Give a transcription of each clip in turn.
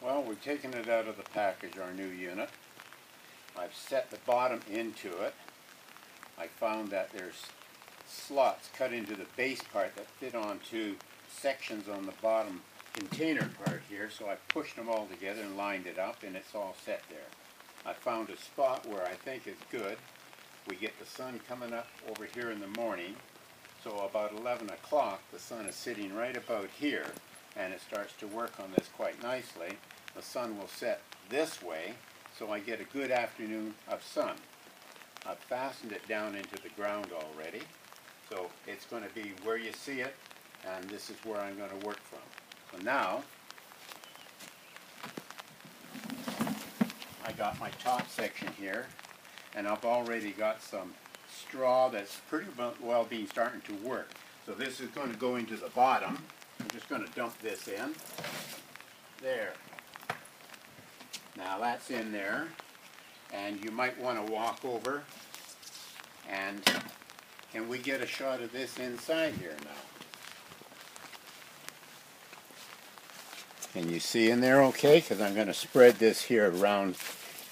Well, we've taken it out of the package, our new unit. I've set the bottom into it. I found that there's slots cut into the base part that fit onto sections on the bottom container part here, so I pushed them all together and lined it up, and it's all set there. I found a spot where I think is good. We get the sun coming up over here in the morning, so about 11 o'clock the sun is sitting right about here, and it starts to work on this quite nicely. The sun will set this way, so I get a good afternoon of sun. I've fastened it down into the ground already, so it's going to be where you see it, and this is where I'm going to work from. So now, I got my top section here, and I've already got some straw that's pretty well being starting to work. So this is going to go into the bottom. I'm just going to dump this in. There. Now that's in there, and you might want to walk over, and can we get a shot of this inside here now? Can you see in there okay? Because I'm going to spread this here around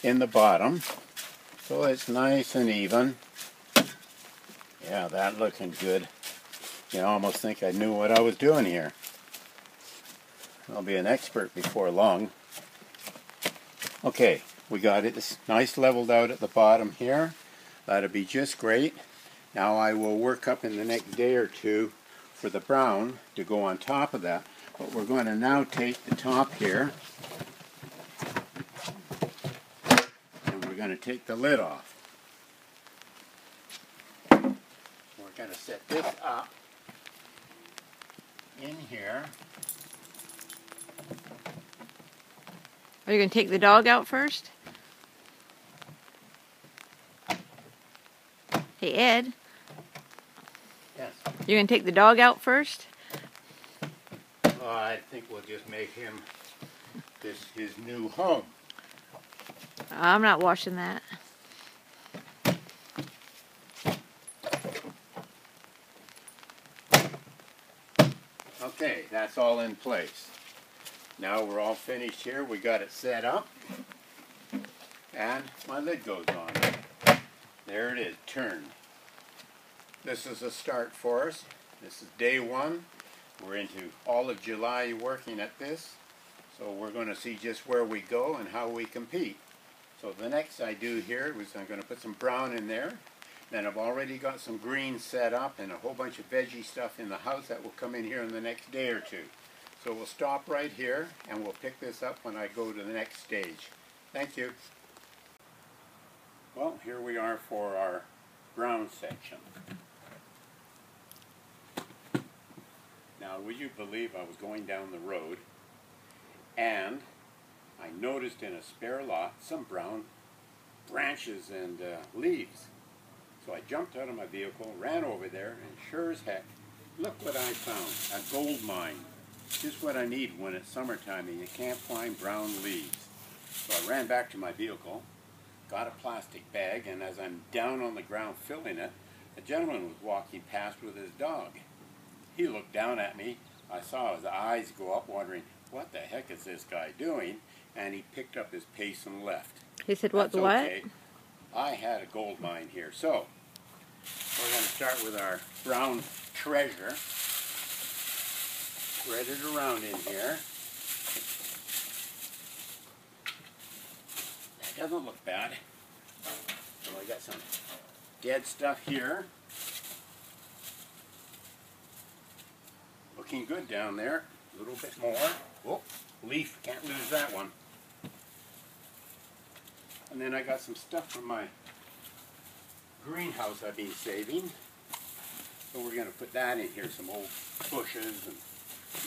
in the bottom so it's nice and even. Yeah, that looking good. You almost think I knew what I was doing here. I'll be an expert before long. Okay, we got it. It's nice leveled out at the bottom here. That'll be just great. Now I will work up in the next day or two for the brown to go on top of that. But we're going to now take the top here, and we're going to take the lid off. We're going to set this up in here. Are you going to take the dog out first? Hey, Ed. Yes. You're going to take the dog out first? I think we'll just make him his new home. I'm not washing that. Okay, that's all in place. Now we're all finished here. We got it set up, and my lid goes on. There it is, turned. This is a start for us. This is day one. We're into all of July working at this, so we're going to see just where we go and how we compete. So the next I do here is I'm going to put some brown in there. Then I've already got some green set up and a whole bunch of veggie stuff in the house that will come in here in the next day or two. So we'll stop right here and we'll pick this up when I go to the next stage. Thank you. Well, here we are for our brown section. Now, would you believe I was going down the road and I noticed in a spare lot some brown branches and leaves. So I jumped out of my vehicle, ran over there, and sure as heck, look what I found, a gold mine. Just what I need when it's summertime and you can't find brown leaves. So I ran back to my vehicle, got a plastic bag, and as I'm down on the ground filling it, a gentleman was walking past with his dog. He looked down at me. I saw his eyes go up wondering, what the heck is this guy doing? And he picked up his pace and left. He said, what, the what? Okay. I had a gold mine here. So, we're going to start with our brown treasure. Spread it around in here. That doesn't look bad. So I got some dead stuff here. Looking good down there. A little bit more. Oh, leaf. Can't lose that one. And then I got some stuff from my greenhouse I've been saving. So we're going to put that in here. Some old bushes and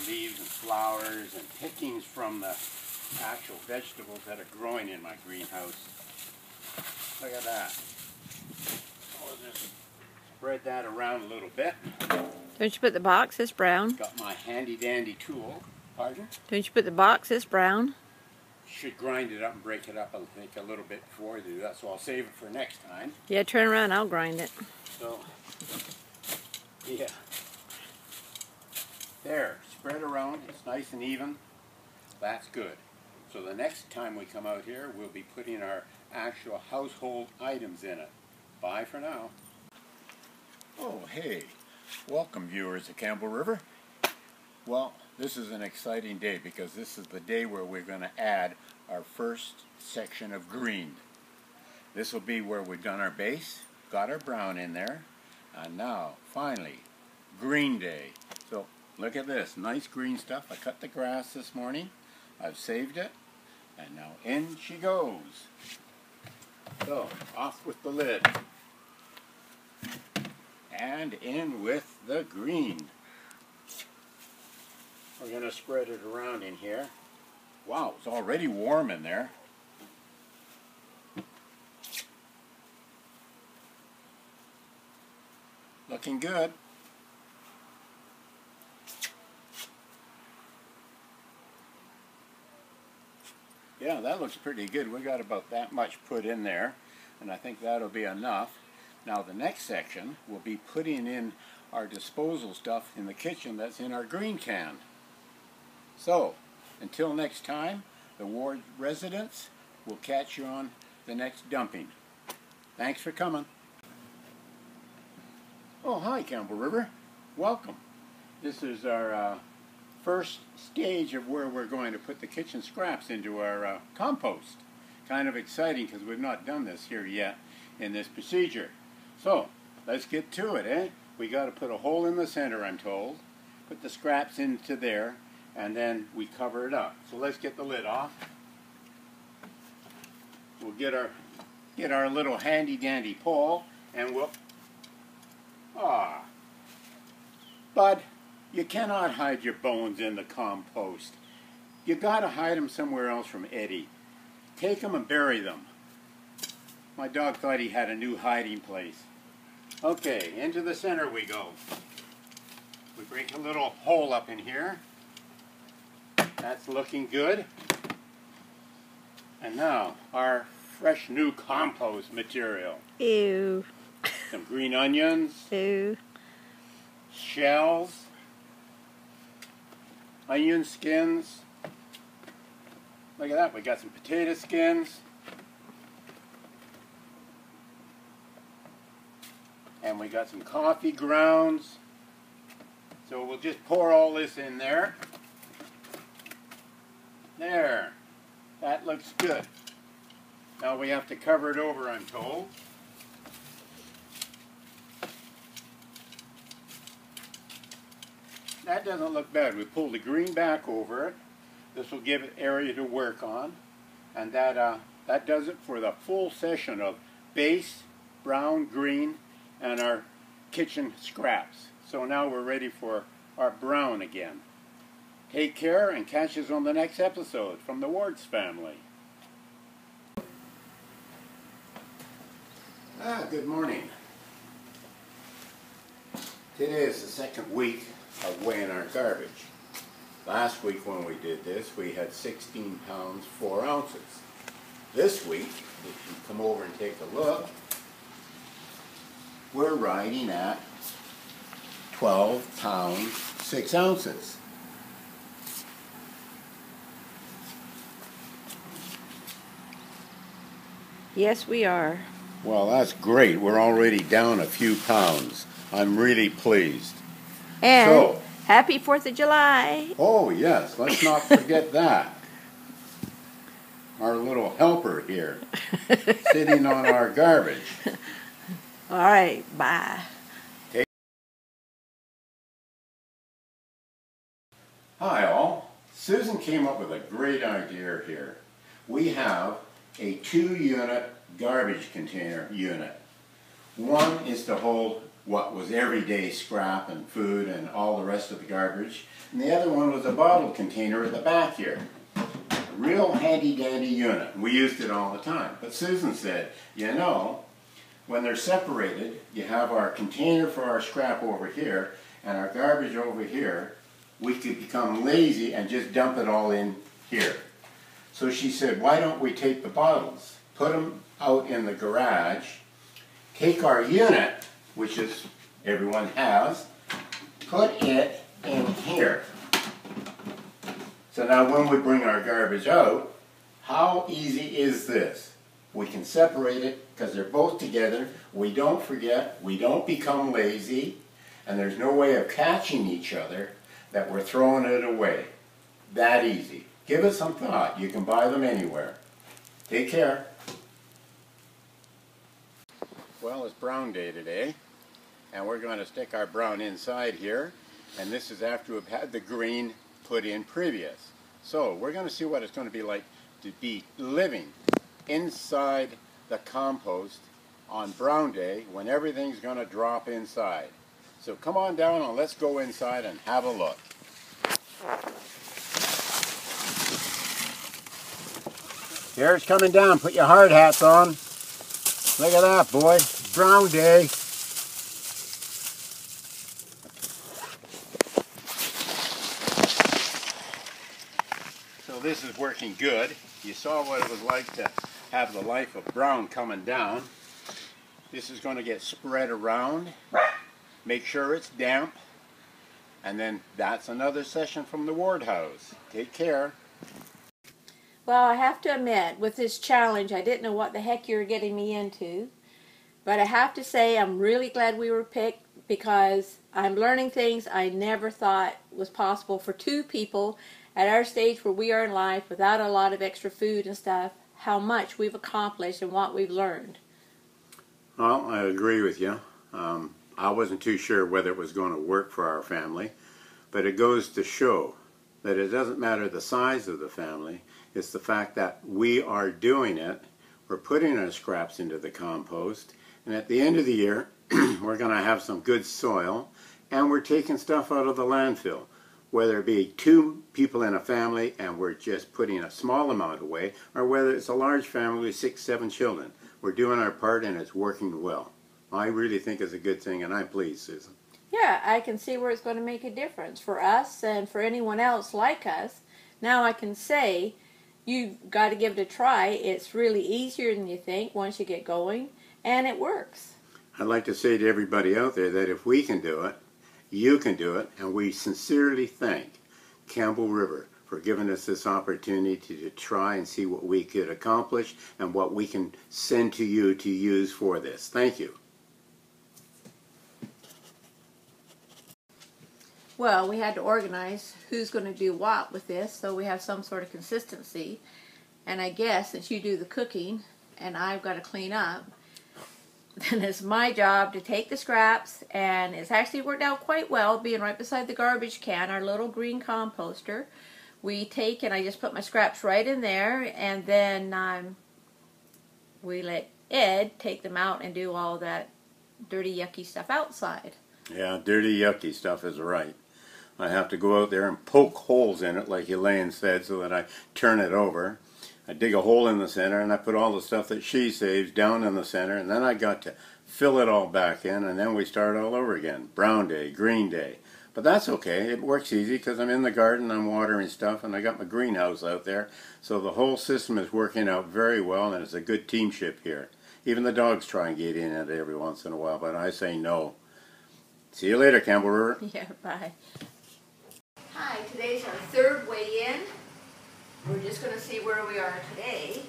leaves and flowers and pickings from the actual vegetables that are growing in my greenhouse. Look at that. I'll just spread that around a little bit. Don't you put the box this brown? Got my handy dandy tool. Pardon? Don't you put the box this brown? Should grind it up and break it up, I think, a little bit before I do that, so I'll save it for next time. Yeah, turn around, I'll grind it. So, yeah. There, spread around, it's nice and even. That's good. So the next time we come out here, we'll be putting our actual household items in it. Bye for now. Oh, hey. Welcome, viewers of Campbell River. Well, this is an exciting day because this is the day where we're going to add our first section of green. This will be where we've done our base, got our brown in there, and now, finally, green day. So, look at this, nice green stuff. I cut the grass this morning. I've saved it, and now in she goes. So, off with the lid. And in with the green. We're going to spread it around in here. Wow, it's already warm in there. Looking good. Yeah, that looks pretty good. We got about that much put in there, and I think that'll be enough. Now the next section will be putting in our disposal stuff in the kitchen that's in our green can. So, until next time, the Ward residents will catch you on the next dumping. Thanks for coming. Oh, hi Campbell River. Welcome. This is our first stage of where we're going to put the kitchen scraps into our compost. Kind of exciting because we've not done this here yet in this procedure. So, let's get to it, eh? We got to put a hole in the center, I'm told. Put the scraps into there, and then we cover it up. So let's get the lid off. We'll get our little handy dandy pole, and we'll... Bud, you cannot hide your bones in the compost. You got to hide them somewhere else from Eddie. Take them and bury them. My dog thought he had a new hiding place. Okay, into the center we go. We break a little hole up in here. That's looking good. And now, our fresh new compost material. Ew. Some green onions. Ew. Shells. Onion skins. Look at that, we got some potato skins. And we got some coffee grounds. So we'll just pour all this in there. There. That looks good. Now we have to cover it over, I'm told. That doesn't look bad. We pull the green back over it. This will give it area to work on. And that does it for the full session of base, brown, green, and our kitchen scraps. So now we're ready for our brown again. Take care and catch us on the next episode from the Wards family. Good morning. Today is the second week of weighing our garbage. Last week when we did this, we had 16 pounds, 4 ounces. This week, if you come over and take a look, we're riding at 12 pounds, 6 ounces. Yes, we are. Well, that's great. We're already down a few pounds. I'm really pleased. And So, happy 4th of July. oh yes, let's not forget that. Our little helper here, sitting on our garbage. All right, bye. Hi all. Susan came up with a great idea here. We have a 2-unit garbage container unit. One is to hold what was everyday scrap and food and all the rest of the garbage. And the other one was a bottle container at the back here. A real handy dandy unit. We used it all the time. But Susan said, you know, when they're separated, you have our container for our scrap over here and our garbage over here. We could become lazy and just dump it all in here. So she said, why don't we take the bottles, put them out in the garage, take our unit, which is everyone has, put it in here. So now when we bring our garbage out, How easy is this? We can separate it because they're both together. We don't forget, we don't become lazy, and there's no way of catching each other that we're throwing it away. That easy. Give it some thought. You can buy them anywhere. Take care. Well, it's brown day today, and we're going to stick our brown inside here, and this is after we've had the green put in previous. So we're going to see what it's going to be like to be living inside the compost on brown day when everything's going to drop inside. So come on down and let's go inside and have a look. Here it's coming down. Put your hard hats on. Look at that, boy. Brown day. So this is working good. You saw what it was like to have the life of brown coming down. This is going to get spread around. Make sure it's damp. And then that's another session from the Ward House. Take care. Well, I have to admit, with this challenge, I didn't know what the heck you were getting me into. But I have to say, I'm really glad we were picked because I'm learning things I never thought was possible for two people at our stage where we are in life without a lot of extra food and stuff, how much we've accomplished and what we've learned. Well, I agree with you. I wasn't too sure whether it was going to work for our family, but it goes to show that it doesn't matter the size of the family. It's the fact that we are doing it. We're putting our scraps into the compost, and at the end of the year, we're going to have some good soil, and we're taking stuff out of the landfill. Whether it be two people in a family and we're just putting a small amount away, or whether it's a large family with 6, 7 children. We're doing our part and it's working well. I really think it's a good thing, and I'm pleased, Susan. Yeah, I can see where it's going to make a difference for us and for anyone else like us. Now I can say, you've got to give it a try. It's really easier than you think once you get going, and it works. I'd like to say to everybody out there that if we can do it, you can do it, and we sincerely thank Campbell River for giving us this opportunity to try and see what we could accomplish and what we can send to you to use for this. Thank you. Well, we had to organize who's going to do what with this, so we have some sort of consistency. And I guess since you do the cooking and I've got to clean up, then it's my job to take the scraps, and it's actually worked out quite well being right beside the garbage can, our little green composter. We take and I just put my scraps right in there, and then we let Ed take them out and do all that dirty, yucky stuff outside. Yeah, dirty, yucky stuff is right. I have to go out there and poke holes in it, like Elaine said, so that I turn it over. I dig a hole in the center, and I put all the stuff that she saves down in the center, and then I got to fill it all back in, and then we start all over again. Brown day, green day. But that's okay. It works easy because I'm in the garden, I'm watering stuff, and I got my greenhouse out there. So the whole system is working out very well, and it's a good teamship here. Even the dogs try and get in it every once in a while, but I say no. See you later, Campbell River. Yeah, bye. Hi, today's our third weigh-in. We're just going to see where we are today.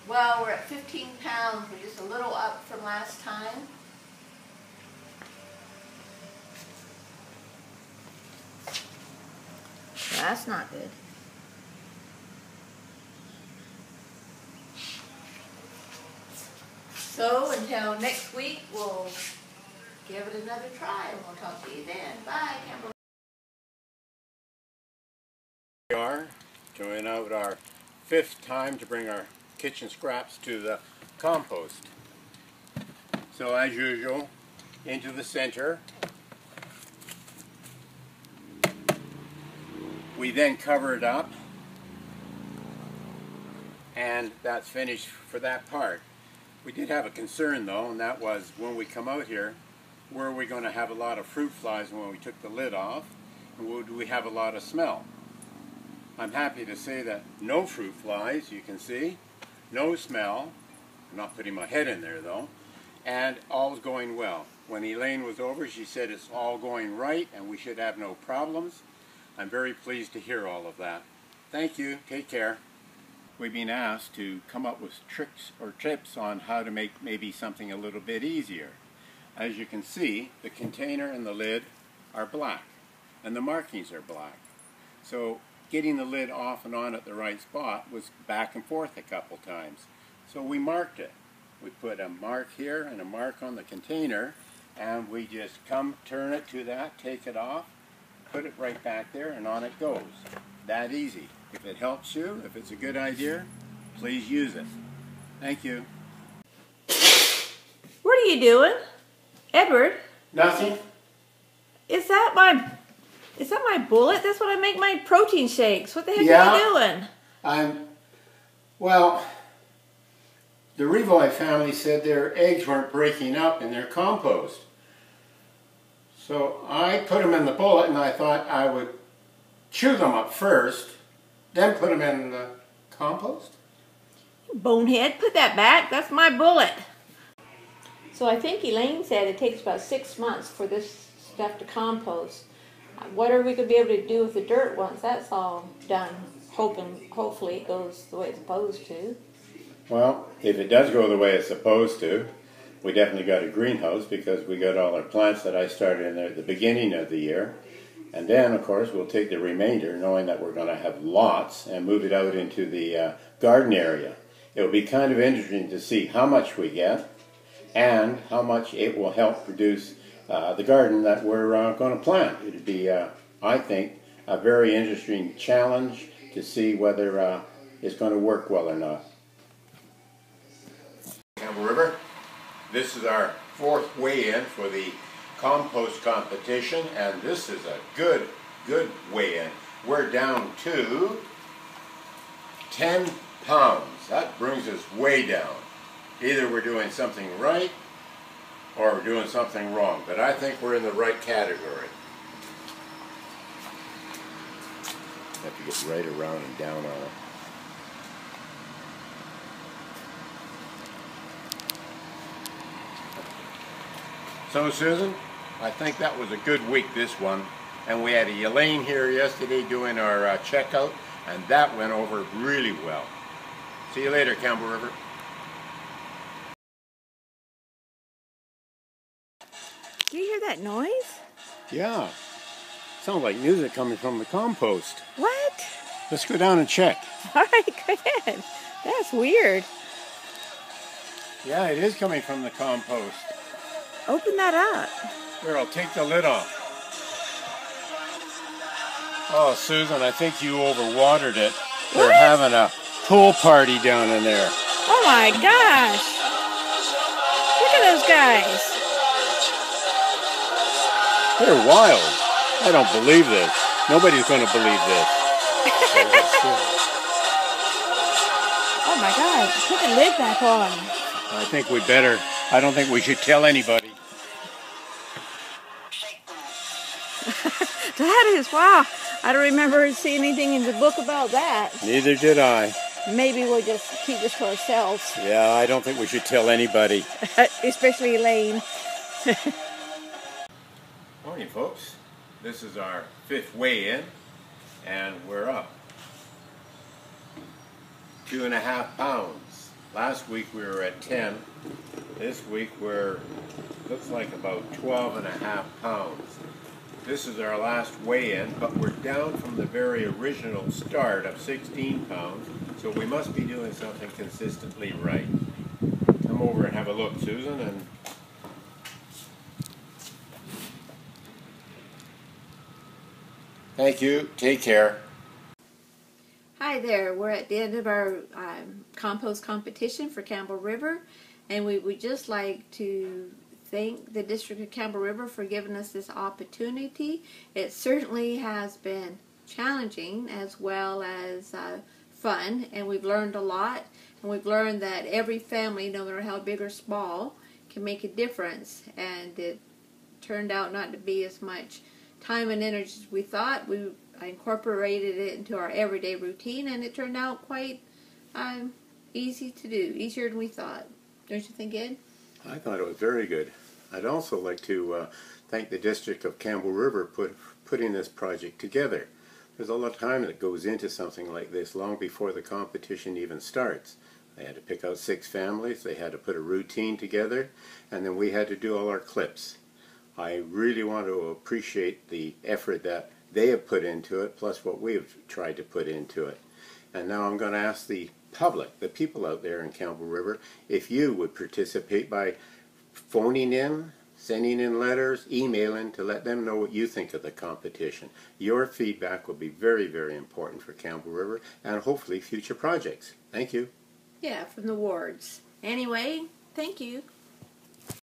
Well, we're at 15 pounds. We're just a little up from last time. That's not good. So until next week, we'll give it another try, and we'll talk to you then. Bye, Campbell. We are doing out our 5th time to bring our kitchen scraps to the compost. So as usual, into the center. We then cover it up, and that's finished for that part. We did have a concern though, and that was when we come out here, were we going to have a lot of fruit flies when we took the lid off, and would we have a lot of smell? I'm happy to say that no fruit flies, you can see, no smell. I'm not putting my head in there though, and all's going well. When Elaine was over, she said it's all going right and we should have no problems. I'm very pleased to hear all of that. Thank you. Take care. We've been asked to come up with tricks or tips on how to make maybe something a little bit easier. As you can see, the container and the lid are black, and the markings are black. So getting the lid off and on at the right spot was back and forth a couple times. So we marked it. We put a mark here and a mark on the container, and we just turn it to that, take it off, put it right back there, and on it goes. That easy. If it helps you, if it's a good idea, please use it. Thank you. What are you doing? Edward? Nothing. Is that my bullet? That's what I make my protein shakes. What the heck Yeah. are you doing? Well, the Revoy family said their eggs weren't breaking up in their compost. So I put them in the bullet, and I thought I would chew them up first, then put them in the compost. Bonehead, put that back. That's my bullet. So I think Elaine said it takes about 6 months for this stuff to compost. What are we going to be able to do with the dirt once that's all done? Hopefully it goes the way it's supposed to. Well, if it does go the way it's supposed to, we definitely got a greenhouse because we got all our plants that I started in there at the beginning of the year. And then, of course, we'll take the remainder, knowing that we're going to have lots, and move it out into the garden area. It will be kind of interesting to see how much we get and how much it will help produce the garden that we're going to plant. It would be, I think, a very interesting challenge to see whether it's going to work well or not. Campbell River, this is our 4th weigh-in for the compost competition, and this is a good weigh-in. We're down to 10 pounds. That brings us way down. Either we're doing something right or we're doing something wrong, but I think we're in the right category. Have to get right around and down on it. So Susan, I think that was a good week, this one. And we had Elaine here yesterday doing our checkout, and that went over really well. See you later, Campbell River. Do you hear that noise? Yeah, sounds like music coming from the compost. What? Let's go down and check. All right, go ahead. That's weird. Yeah, it is coming from the compost. Open that up. Here, I'll take the lid off. Oh, Susan, I think you overwatered it. They're having a pool party down in there. Oh my gosh. Look at those guys. They're wild. I don't believe this. Nobody's going to believe this. Oh my God. Put the lid back on. I think we better. I don't think we should tell anybody. That is, wow. I don't remember seeing anything in the book about that. Neither did I. Maybe we'll just keep this to ourselves. Yeah, I don't think we should tell anybody. Especially Elaine. Morning, folks. This is our 5th weigh-in, and we're up 2.5 pounds. Last week we were at 10. This week we're, looks like about 12.5 pounds. This is our last weigh-in, but we're down from the very original start of 16 pounds, so we must be doing something consistently right. Come over and have a look, Susan, and thank you. Take care. Hi there. We're at the end of our compost competition for Campbell River, and we would just like to thank the District of Campbell River for giving us this opportunity. It certainly has been challenging as well as fun, and we've learned a lot, and we've learned that every family, no matter how big or small, can make a difference, and it turned out not to be as much time and energy as we thought. I incorporated it into our everyday routine, and it turned out quite easy to do, easier than we thought. Don't you think, Ed? I thought it was very good. I'd also like to thank the District of Campbell River for putting this project together. There's a lot of time that goes into something like this long before the competition even starts. They had to pick out 6 families, they had to put a routine together, and then we had to do all our clips. I really want to appreciate the effort that they have put into it, plus what we have tried to put into it. And now I'm going to ask the public, the people out there in Campbell River, if you would participate by phoning in, sending in letters, emailing to let them know what you think of the competition. Your feedback will be very, very important for Campbell River and hopefully future projects. Thank you. Yeah, from the wards. Anyway, thank you.